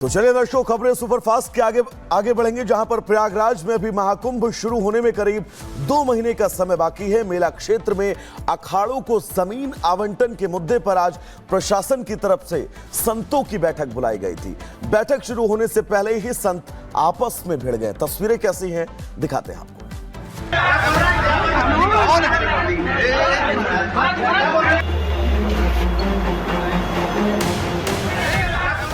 तो चलिए दर्शकों, खबरें सुपरफास्ट के आगे बढ़ेंगे, जहां पर प्रयागराज में अभी महाकुंभ शुरू होने में करीब 2 महीने का समय बाकी है। मेला क्षेत्र में अखाड़ों को जमीन आवंटन के मुद्दे पर आज प्रशासन की तरफ से संतों की बैठक बुलाई गई थी। बैठक शुरू होने से पहले ही संत आपस में भिड़ गए। तस्वीरें कैसी हैं दिखाते हैं आपको।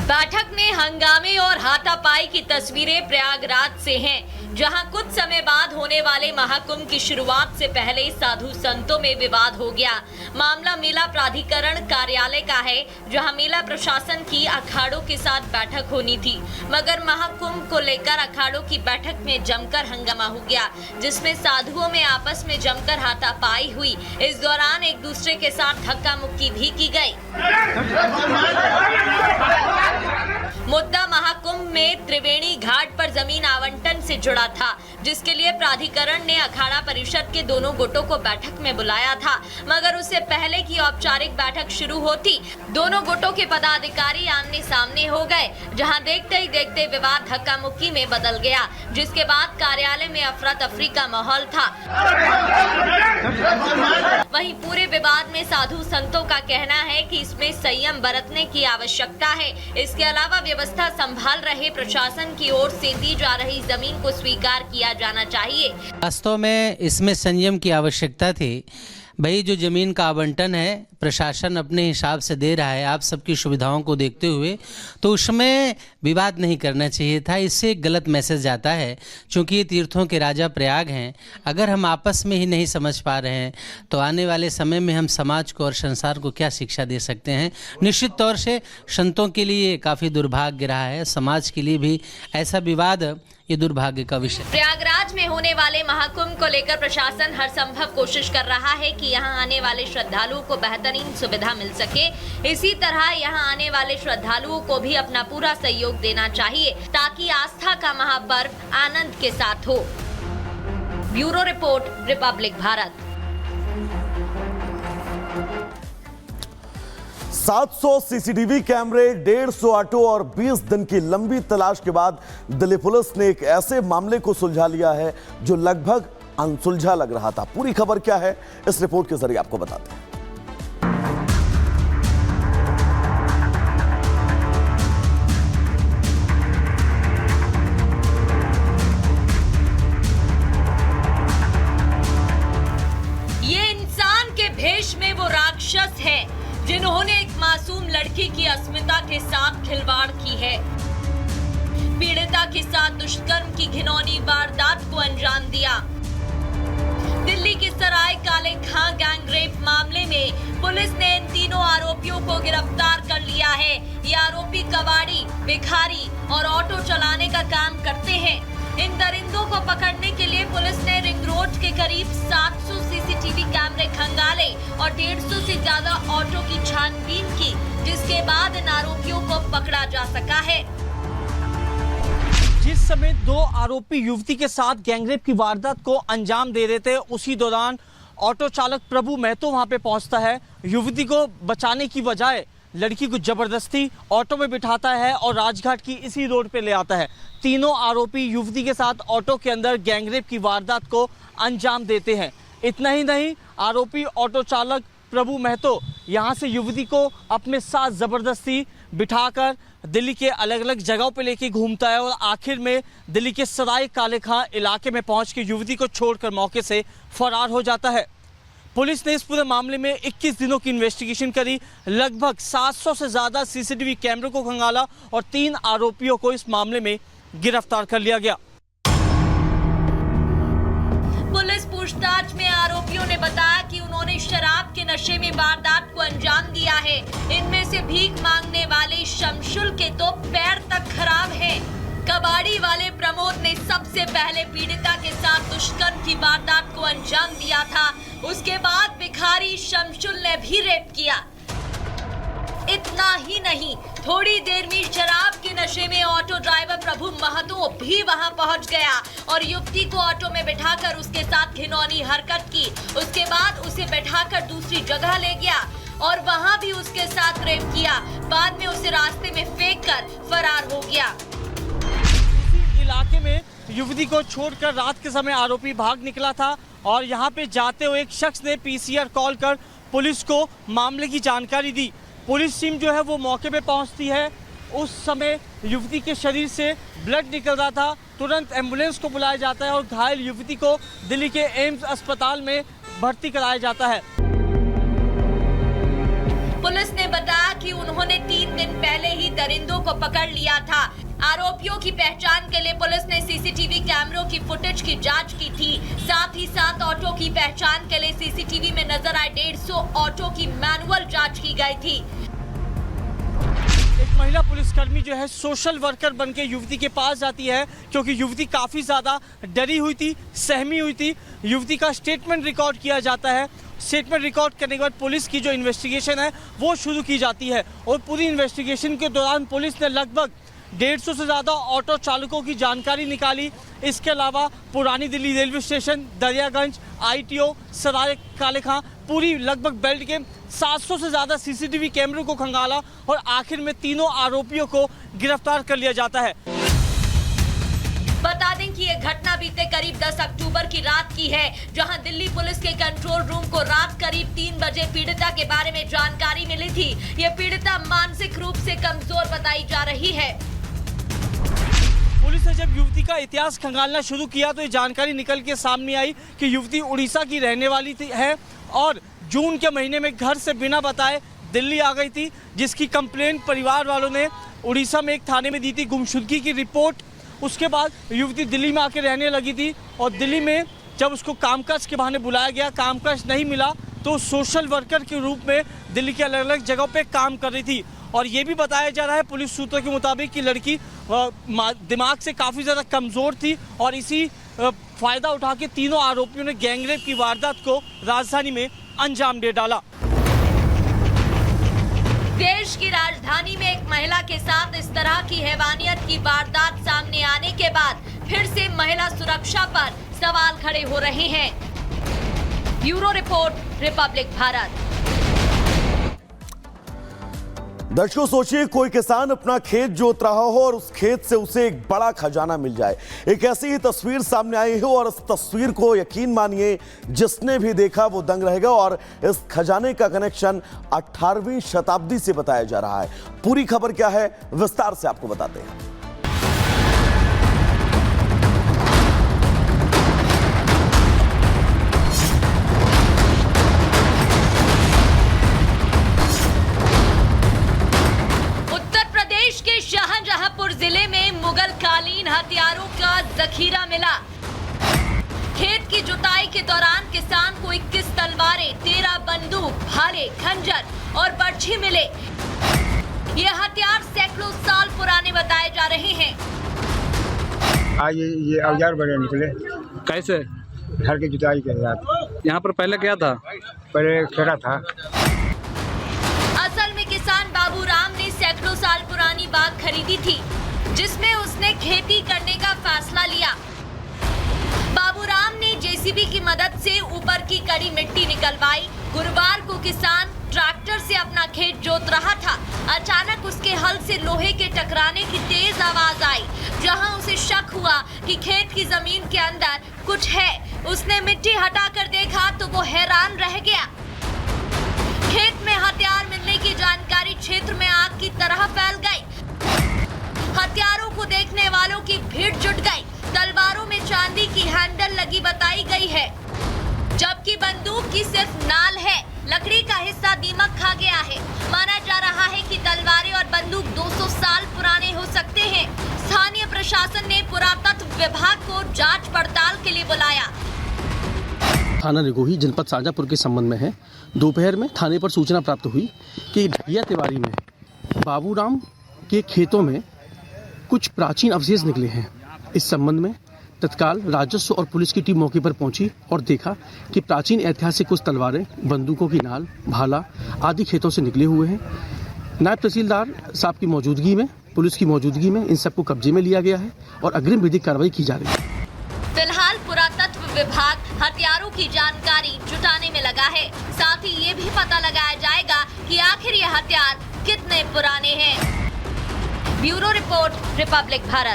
बैठक में हंगामे और हाथापाई की तस्वीरें प्रयागराज से हैं, जहां कुछ समय बाद होने वाले महाकुंभ की शुरुआत से पहले साधु संतों में विवाद हो गया। मामला मेला प्राधिकरण कार्यालय का है, जहां मेला प्रशासन की अखाड़ों के साथ बैठक होनी थी, मगर महाकुंभ को लेकर अखाड़ों की बैठक में जमकर हंगामा हो गया, जिसमें साधुओं में आपस में जमकर हाथापाई हुई। इस दौरान एक दूसरे के साथ धक्का मुक्की भी की गई। मुद्दा महाकुंभ में त्रिवेणी घाट पर जमीन आवंटन से जुड़ा था, जिसके लिए प्राधिकरण ने अखाड़ा परिषद के दोनों गुटों को बैठक में बुलाया था, मगर उससे पहले की औपचारिक बैठक शुरू होती दोनों गुटों के पदाधिकारी आमने सामने हो गए, जहां देखते ही देखते विवाद धक्का मुक्की में बदल गया, जिसके बाद कार्यालय में अफरा तफरी का माहौल था। वहीं पूरे विवाद में साधु संतों का कहना है कि इसमें संयम बरतने की आवश्यकता है। इसके अलावा व्यवस्था संभाल रहे प्रशासन की ओर से दी जा रही जमीन को स्वीकार किया जाना चाहिए। वास्तव में इसमें संयम की आवश्यकता थी। भाई, जो ज़मीन का आवंटन है प्रशासन अपने हिसाब से दे रहा है आप सबकी सुविधाओं को देखते हुए, तो उसमें विवाद नहीं करना चाहिए था। इससे एक गलत मैसेज जाता है, क्योंकि ये तीर्थों के राजा प्रयाग हैं। अगर हम आपस में ही नहीं समझ पा रहे हैं तो आने वाले समय में हम समाज को और संसार को क्या शिक्षा दे सकते हैं। निश्चित तौर से संतों के लिए काफ़ी दुर्भाग्य रहा है, समाज के लिए भी ऐसा विवाद ये दुर्भाग्य का विषय। प्रयागराज में होने वाले महाकुंभ को लेकर प्रशासन हर संभव कोशिश कर रहा है कि यहां आने वाले श्रद्धालुओं को बेहतरीन सुविधा मिल सके। इसी तरह यहां आने वाले श्रद्धालुओं को भी अपना पूरा सहयोग देना चाहिए, ताकि आस्था का महापर्व आनंद के साथ हो। Bureau report, Republic Bharat. 700 CCTV कैमरे, 150 ऑटो और 20 दिन की लंबी तलाश के बाद दिल्ली पुलिस ने एक ऐसे मामले को सुलझा लिया है जो लगभग अनसुलझा लग रहा था। पूरी खबर क्या है, इस रिपोर्ट के जरिए आपको बताते हैं। ये इंसान के भेष में वो राक्षस है जिन्होंने एक मासूम लड़की की अस्मिता के साथ खिलवाड़ की है। पीड़िता के साथ दुष्कर्म की घिनौनी वारदात को अंजाम दिया। दिल्ली के सराय काले खां गैंग रेप मामले में पुलिस ने इन तीनों आरोपियों को गिरफ्तार कर लिया है। ये आरोपी कबाड़ी, भिखारी और ऑटो चलाने का काम करते हैं। इन दरिंदों को पकड़ने के लिए पुलिस ने रिंग रोड के करीब 700 सीसीटीवी कैमरे खंगाले और 150 से ज्यादा ऑटो की छानबीन की, जिसके बाद इन आरोपियों को पकड़ा जा सका है। जिस समय 2 आरोपी युवती के साथ गैंगरेप की वारदात को अंजाम दे रहे थे, उसी दौरान ऑटो चालक प्रभु महतो वहां पे पहुंचता है। युवती को बचाने की बजाय लड़की को जबरदस्ती ऑटो में बिठाता है और राजघाट की इसी रोड पे ले आता है। तीनों आरोपी युवती के साथ ऑटो के अंदर गैंगरेप की वारदात को अंजाम देते हैं। इतना ही नहीं, आरोपी ऑटो चालक प्रभु महतो यहां से युवती को अपने साथ जबरदस्ती बिठाकर दिल्ली के अलग अलग जगहों पे लेके घूमता है और आखिर में दिल्ली के सराय काले खां इलाके में पहुंच के युवती को छोड़कर मौके से फरार हो जाता है। पुलिस ने इस पूरे मामले में 21 दिनों की इन्वेस्टिगेशन करी, लगभग 700 से ज्यादा सीसीटीवी कैमरों को खंगाला और 3 आरोपियों को इस मामले में गिरफ्तार कर लिया गया। पुलिस पूछताछ में आरोपियों ने बताया कि उन्होंने शराब के नशे में वारदात को अंजाम दिया है। इनमें से भीख मांगने वाले शमशुल के तो पैर तक खराब हैं। कबाड़ी वाले प्रमोद ने सबसे पहले पीड़िता के साथ दुष्कर्म की वारदात को अंजाम दिया था। उसके बाद भिखारी शमशुल ने भी रेप किया। इतना ही नहीं, थोड़ी देर में शराब के नशे में ऑटो ड्राइवर प्रभु महतो भी वहां पहुंच गया और युवती को ऑटो में बिठाकर उसके साथ घिनौनी हरकत की। उसके बाद उसे बैठाकर दूसरी जगह ले गया। और वहां भी उसके साथ रेप किया। बाद में उसे रास्ते में फेंक कर फरार हो गया। इसी इलाके में युवती को छोड़कर रात के समय आरोपी भाग निकला था और यहाँ पे जाते हुए एक शख्स ने पीसीआर कॉल कर पुलिस को मामले की जानकारी दी। पुलिस टीम जो है वो मौके पे पहुंचती है। उस समय युवती के शरीर से ब्लड निकल रहा था। तुरंत एम्बुलेंस को बुलाया जाता है और घायल युवती को दिल्ली के एम्स अस्पताल में भर्ती कराया जाता है। पुलिस ने बताया कि उन्होंने 3 दिन पहले ही दरिंदों को पकड़ लिया था। आरोपियों की पहचान के लिए पुलिस ने सीसीटीवी कैमरों की फुटेज की जांच की थी। साथ ही साथ ऑटो की पहचान के लिए सीसीटीवी में नजर आए 150 ऑटो की मैनुअल जांच की गई थी। एक महिला पुलिसकर्मी जो है सोशल वर्कर बनके युवती के पास जाती है, क्योंकि युवती काफी ज्यादा डरी हुई थी, सहमी हुई थी। युवती का स्टेटमेंट रिकॉर्ड किया जाता है। स्टेटमेंट रिकॉर्ड करने के बाद पुलिस की जो इन्वेस्टिगेशन है वो शुरू की जाती है और पूरी इन्वेस्टिगेशन के दौरान पुलिस ने लगभग 150 से ज़्यादा ऑटो चालकों की जानकारी निकाली। इसके अलावा पुरानी Delhi railway station, Daryaganj, ITO, सराय काले खां, पूरी लगभग बेल्ट के 700 से ज़्यादा सीसीटीवी कैमरों को खंगाला और आखिर में तीनों आरोपियों को गिरफ्तार कर लिया जाता है। बता दें कि ये घटना बीते करीब 10 अक्टूबर की रात की है, जहां दिल्ली पुलिस के कंट्रोल रूम को रात करीब 3 बजे पीड़िता के बारे में जानकारी मिली थी। ये पीड़िता मानसिक रूप से कमजोर बताई जा रही है। पुलिस ने जब युवती का इतिहास खंगालना शुरू किया तो ये जानकारी निकल के सामने आई कि युवती उड़ीसा की रहने वाली है और जून के महीने में घर से बिना बताए दिल्ली आ गई थी, जिसकी कंप्लेंट परिवार वालों ने उड़ीसा में एक थाने में दी थी, गुमशुदगी की रिपोर्ट। उसके बाद युवती दिल्ली में आके रहने लगी थी और दिल्ली में जब उसको कामकाज के बहाने बुलाया गया, कामकाज नहीं मिला तो सोशल वर्कर के रूप में दिल्ली के अलग अलग जगहों पे काम कर रही थी। और ये भी बताया जा रहा है पुलिस सूत्रों के मुताबिक कि लड़की दिमाग से काफ़ी ज़्यादा कमज़ोर थी और इसी फ़ायदा उठा के तीनों आरोपियों ने गैंगरेप की वारदात को राजधानी में अंजाम दे डाला। देश की राजधानी में एक महिला के साथ इस तरह की हैवानियत की वारदात सामने आने के बाद फिर से महिला सुरक्षा पर सवाल खड़े हो रहे हैं। Bureau report, Republic Bharat. दर्शकों, सोचिए कोई किसान अपना खेत जोत रहा हो और उस खेत से उसे एक बड़ा खजाना मिल जाए। एक ऐसी ही तस्वीर सामने आई हो और इस तस्वीर को यकीन मानिए जिसने भी देखा वो दंग रहेगा। और इस खजाने का कनेक्शन 18वीं शताब्दी से बताया जा रहा है। पूरी खबर क्या है विस्तार से आपको बताते हैं। शाहजहांपुर जिले में मुगल कालीन हथियारों का जखीरा मिला। खेत की जुताई के दौरान किसान को 21 तलवारें, 13 बंदूक, भाले, खंजर और बर्छी मिले। ये हथियार सैकड़ों साल पुराने बताए जा रहे हैं। आज ये औजार बड़े निकले। कैसे? हर की जुताई के साथ। यहाँ पर पहले क्या था? पहले खेड़ा था। असल में किसान बाबू राम ने सैकड़ों साल पुरानी बाग खरीदी थी, जिसमें उसने खेती करने का फैसला लिया। बाबू राम ने जेसीबी की मदद से ऊपर की कड़ी मिट्टी निकलवाई। गुरुवार को किसान ट्रैक्टर से अपना खेत जोत रहा था। अचानक उसके हल से लोहे के टकराने की तेज आवाज आई। जहां उसे शक हुआ कि खेत की जमीन के अंदर कुछ है। उसने मिट्टी हटाकर देखा तो वो हैरान रह गया। खेत में हथियार मिलने की जानकारी क्षेत्र में आग की तरह फैल गई। हथियारों को देखने वालों की भीड़ जुट गई। तलवारों में चांदी की हैंडल लगी बताई गई है, जबकि बंदूक की सिर्फ नाल है। लकड़ी का हिस्सा दीमक खा गया है। माना जा रहा है कि तलवारें और बंदूक 200 साल पुराने हो सकते हैं। स्थानीय प्रशासन ने पुरातत्व विभाग को जांच पड़ताल के लिए बुलाया। थाना निगोही जनपद शाहजहांपुर के संबंध में है। दोपहर में थाने पर सूचना प्राप्त हुई कि ढैया तिवारी में बाबूराम के खेतों में कुछ प्राचीन अवशेष निकले हैं। इस संबंध में तत्काल राजस्व और पुलिस की टीम मौके पर पहुंची और देखा कि प्राचीन ऐतिहासिक कुछ तलवारें, बंदूकों की नाल, भाला आदि खेतों से निकले हुए हैं। नायब तहसीलदार साहब की मौजूदगी में, पुलिस की मौजूदगी में इन सबको कब्जे में लिया गया है और अग्रिम विधिक कार्रवाई की जा रही है। फिलहाल पुरातत्व विभाग हथियारों की जानकारी जुटाने में लगा है। साथ ही ये भी पता लगाया जाएगा कि आखिर ये हथियार कितने पुराने हैं। Bureau report, Republic Bharat.